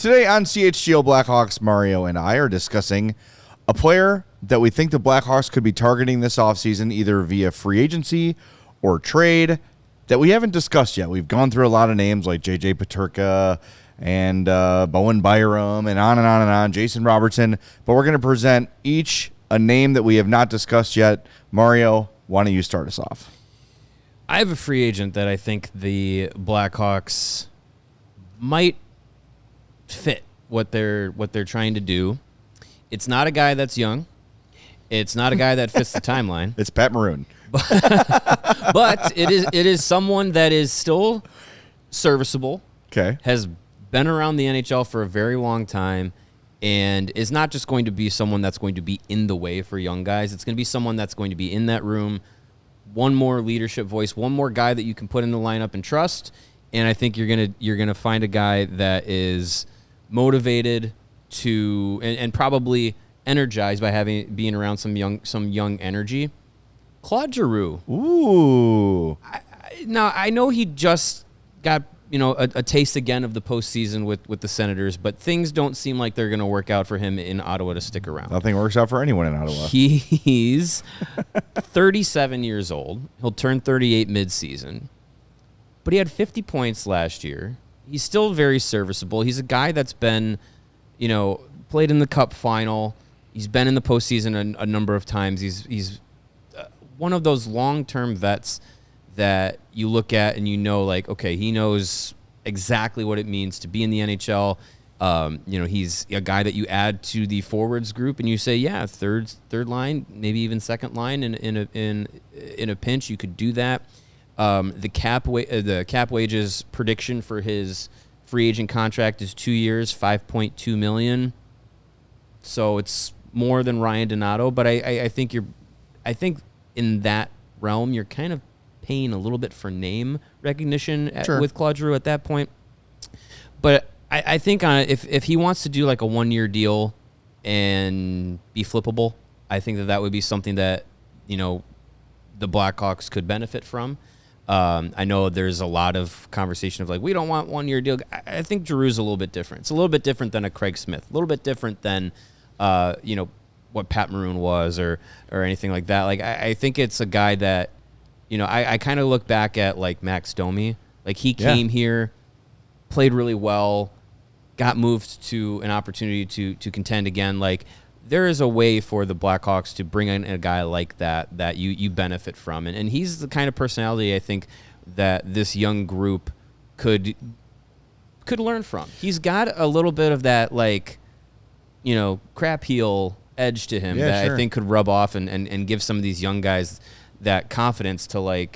Today on CHGO Blackhawks, Mario and I are discussing a player that we think the Blackhawks could be targeting this offseason, either via free agency or trade, that we haven't discussed yet. We've gone through a lot of names like J.J. Peterka and Bowen Byram and on and on and on, Jason Robertson, but we're going to present each a name that we have not discussed yet. Mario, why don't you start us off? I have a free agent that I think the Blackhawks might fit what they're trying to do. It's not a guy that's young. It's not a guy that fits the timeline. It's Pat Maroon. But it is someone that is still serviceable. Okay. Has been around the NHL for a very long time and is not just going to be someone that's going to be in the way for young guys. It's going to be someone that's going to be in that room, one more leadership voice, one more guy that you can put in the lineup and trust. And I think you're gonna find a guy that is motivated to and probably energized by being around some young energy. Claud Drew. Ooh. Now I know he just got a taste again of the postseason with the Senators, but things don't seem like they're going to work out for him in Ottawa to stick around. Nothing works out for anyone in Ottawa. He's 37 years old. He'll turn 38 midseason. But he had 50 points last year. He's still very serviceable. He's a guy that's been, played in the Cup final. He's been in the postseason a number of times. He's one of those long-term vets that you look at and okay, he knows exactly what it means to be in the NHL. He's a guy that you add to the forwards group and you say, yeah, third line, maybe even second line in a pinch, you could do that. The cap wages prediction for his free agent contract is 2 years, $5.2 million. So it's more than Ryan Donato, but I think in that realm you're kind of paying a little bit for name recognition with Claude Drew at that point. But I think if he wants to do like a 1 year deal and be flippable, I think that would be something that the Blackhawks could benefit from. I know there's a lot of conversation of like, we don't want 1 year deal. I think Drew's a little bit different. It's a little bit different than a Craig Smith, a little bit different than, what Pat Maroon was or anything like that. Like, I think it's a guy that, I kind of look back at like Max Domi. Like he came here, played really well, got moved to an opportunity to contend again. Like there is a way for the Blackhawks to bring in a guy like that you benefit from. And he's the kind of personality I think that this young group could learn from. He's got a little bit of that crap heel edge to him that I think could rub off and give some of these young guys that confidence to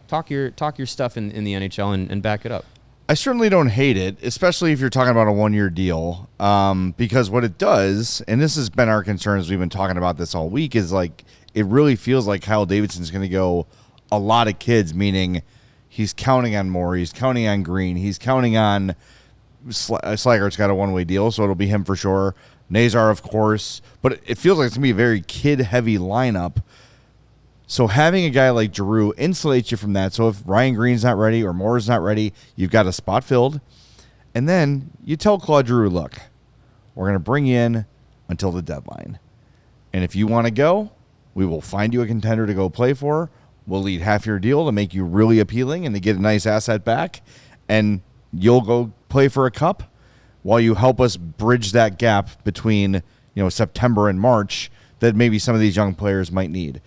talk your stuff in the NHL and back it up. I certainly don't hate it, especially if you're talking about a 1 year deal, because what it does, and this has been our concern as we've been talking about this all week, is like it really feels like Kyle Davidson's going to go a lot of kids, meaning he's counting on Moore, he's counting on Green, he's counting on Slager's got a one-way deal, so it'll be him for sure. Nazar, of course, but it feels like it's going to be a very kid-heavy lineup. So having a guy like Drew insulates you from that. So if Ryan Green's not ready or Moore's not ready, you've got a spot filled. And then you tell Claude Drew, look, we're going to bring you in until the deadline. And if you want to go, we will find you a contender to go play for. We'll lead half your deal to make you really appealing and to get a nice asset back. And you'll go play for a cup while you help us bridge that gap between September and March that maybe some of these young players might need.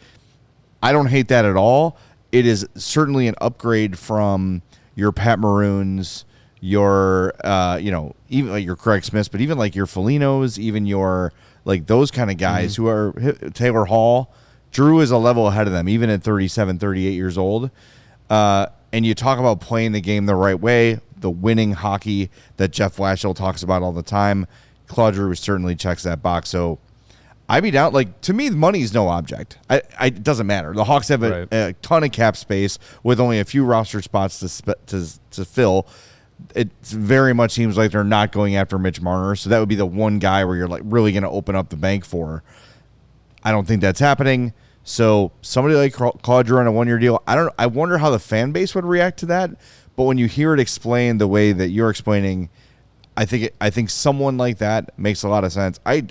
I don't hate that at all. It is certainly an upgrade from your Pat Maroons, your even like your Craig Smiths, but even like your Folignos, even your like those kind of guys who are Taylor Hall. Drew is a level ahead of them, even at 37, 38 years old. And you talk about playing the game the right way, the winning hockey that Jeff Blashill talks about all the time. Claude Drew certainly checks that box. So I'd be down. Like, to me, money is no object. It doesn't matter. The Hawks have a ton of cap space with only a few roster spots to fill. It very much seems like they're not going after Mitch Marner, so that would be the one guy where you're like really going to open up the bank for. I don't think that's happening. So somebody like Claude Drew on a 1 year deal, I wonder how the fan base would react to that. But when you hear it explained the way that you're explaining, I think someone like that makes a lot of sense. I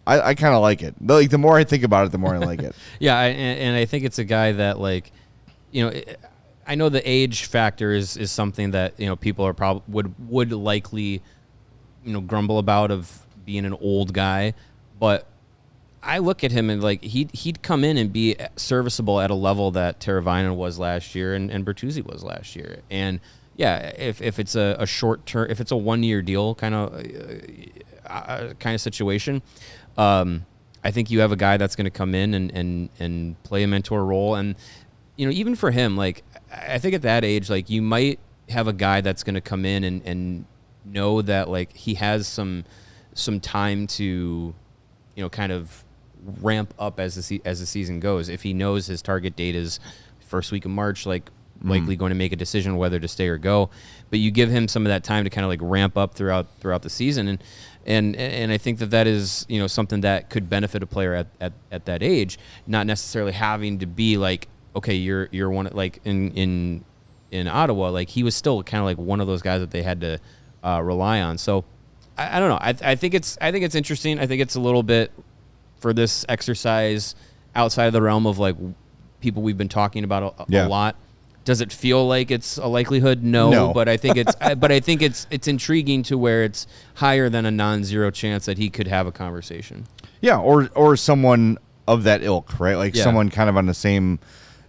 kind of like it. Like the more I think about it, the more I like it. Yeah, and I think it's a guy that I know the age factor is something that people are would likely grumble about of being an old guy, but I look at him and he'd come in and be serviceable at a level that Teravainen was last year and Bertuzzi was last year. And yeah, if it's a short term, if it's a 1 year deal kind of situation, I think you have a guy that's going to come in and play a mentor role. And even for him, I think at that age, you might have a guy that's going to come in and know that he has some time to kind of ramp up as the season goes. If he knows his target date is first week of March, likely going to make a decision whether to stay or go. But you give him some of that time to kind of ramp up throughout the season, and I think that is something that could benefit a player at that age, not necessarily having to be okay, you're one in Ottawa, he was still kind of one of those guys that they had to rely on. So I don't know. I think it's interesting. I think it's a little bit for this exercise outside of the realm of people we've been talking about a lot. Does it feel like it's a likelihood? No. But I think it's intriguing to where it's higher than a non-zero chance that he could have a conversation. Yeah, or someone of that ilk, right? Someone kind of on the same,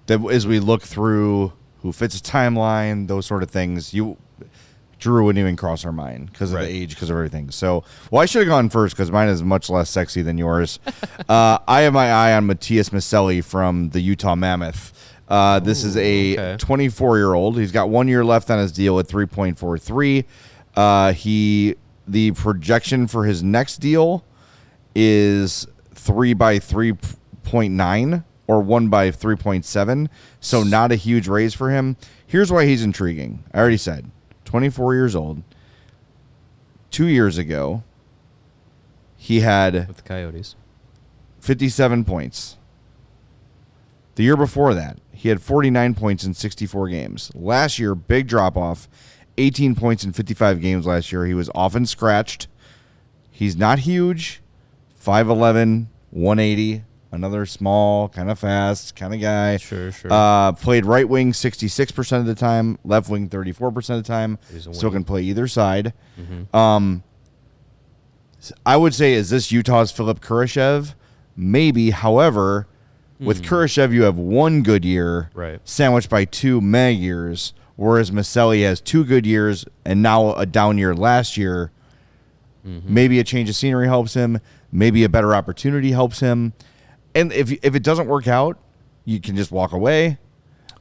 that as we look through who fits a timeline, those sort of things. Drew wouldn't even cross our mind because of the age, because of everything. So, I should have gone first because mine is much less sexy than yours. I have my eye on Matias Melli from the Utah Mammoth. This is a 24-year-old. He's got 1 year left on his deal at 3.43. The projection for his next deal is 3 by 3.9 or 1 by 3.7. So not a huge raise for him. Here's why he's intriguing. I already said 24 years old. 2 years ago, he had with the Coyotes 57 points. The year before that, he had 49 points in 64 games. Last year, big drop-off, 18 points in 55 games last year. He was often scratched. He's not huge, 5'11", 180, another small, kind of fast kind of guy. Sure. Played right wing 66% of the time, left wing 34% of the time. Still can play either side. Mm-hmm. I would say, is this Utah's Philip Kurashev? Maybe, however... With Kurashev, you have 1 good year sandwiched by 2 meh years, whereas Melli has 2 good years and now a down year last year. Mm-hmm. Maybe a change of scenery helps him. Maybe a better opportunity helps him. And if it doesn't work out, you can just walk away.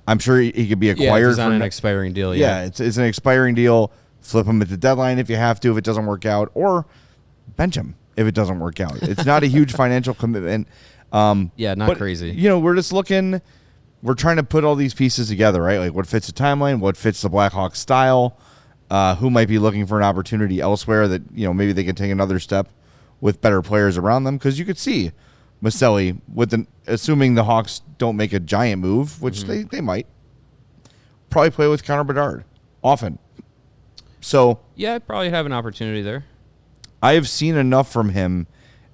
I'm sure he could be acquired. He's on an expiring deal. Yeah, it's an expiring deal. Flip him at the deadline if you have to, if it doesn't work out, or bench him if it doesn't work out. It's not a huge financial commitment. Not crazy. We're just looking, we're trying to put all these pieces together, right? What fits the timeline, what fits the Blackhawks style, who might be looking for an opportunity elsewhere that, maybe they can take another step with better players around them. Because you could see Melli, assuming the Hawks don't make a giant move, which they might, probably play with Connor Bedard often. So yeah, I'd probably have an opportunity there. I have seen enough from him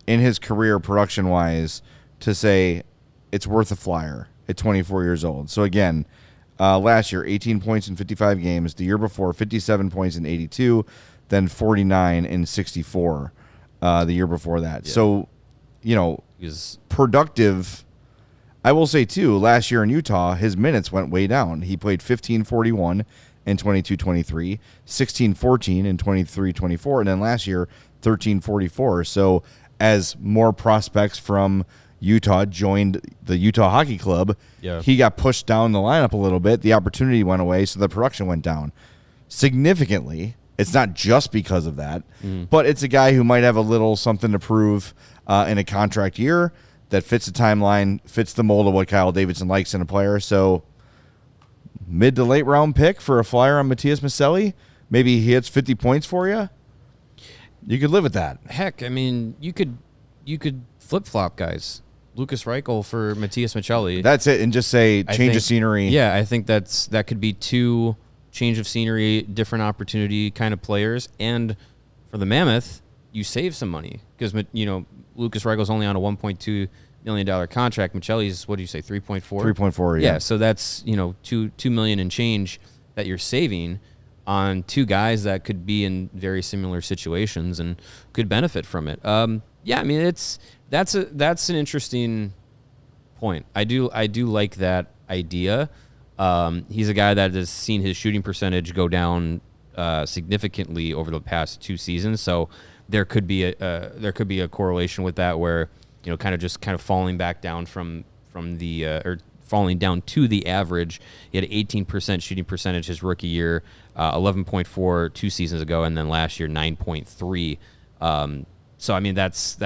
in his career production-wise to say it's worth a flyer at 24 years old. So, again, last year, 18 points in 55 games. The year before, 57 points in 82. Then 49 in 64 the year before that. Yeah. So, he's productive. I will say, too, last year in Utah, his minutes went way down. He played 15-41 in 22-23, 16-14 in 23-24, and then last year, 13-44. So, as more prospects from Utah joined the Utah Hockey Club, he got pushed down the lineup a little bit. The opportunity went away, so the production went down significantly. It's not just because of that, but it's a guy who might have a little something to prove in a contract year that fits the timeline, fits the mold of what Kyle Davidson likes in a player. So mid to late round pick for a flyer on Matias Melli. Maybe he hits 50 points for you. You could live with that. Heck, I mean, you could flip-flop guys. Lucas Reichel for Matias Melli. That's it, and just say change of scenery. Yeah, I think that could be 2 change of scenery, different opportunity kind of players, and for the Mammoth, you save some money because, Lucas Reichel's only on a $1.2 million contract. Michelli's, what do you say, 3.4? 3.4, yeah. Yeah, so that's, $2 million and change that you're saving on two guys that could be in very similar situations and could benefit from it. That's an interesting point. I do like that idea. He's a guy that has seen his shooting percentage go down significantly over the past 2 seasons, so there could be a correlation with that where kind of falling back down from the or falling down to the average. He had 18% shooting percentage his rookie year, 11.4 2 seasons ago, and then last year 9.3. So I mean that's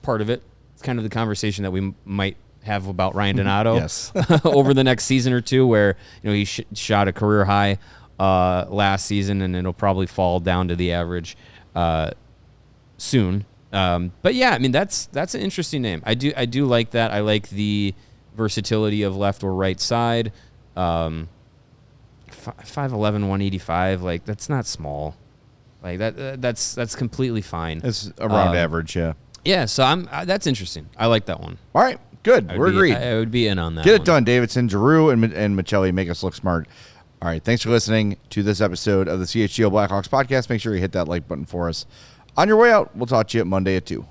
part of it. It's kind of the conversation that we might have about Ryan Donato Yes. over the next season or two, where he shot a career high last season, and it'll probably fall down to the average soon. But yeah, I mean that's an interesting name. I do like that. I like the versatility of left or right side. 5'11", 185. Like that's not small. Like that's completely fine. It's around average, yeah. Yeah, so that's interesting. I like that one. All right, good. We're agreed. I would be in on that. Get it done, Davidson. Drew and Michelli make us look smart. All right, thanks for listening to this episode of the CHGO Blackhawks podcast. Make sure you hit that like button for us. On your way out, we'll talk to you Monday at 2.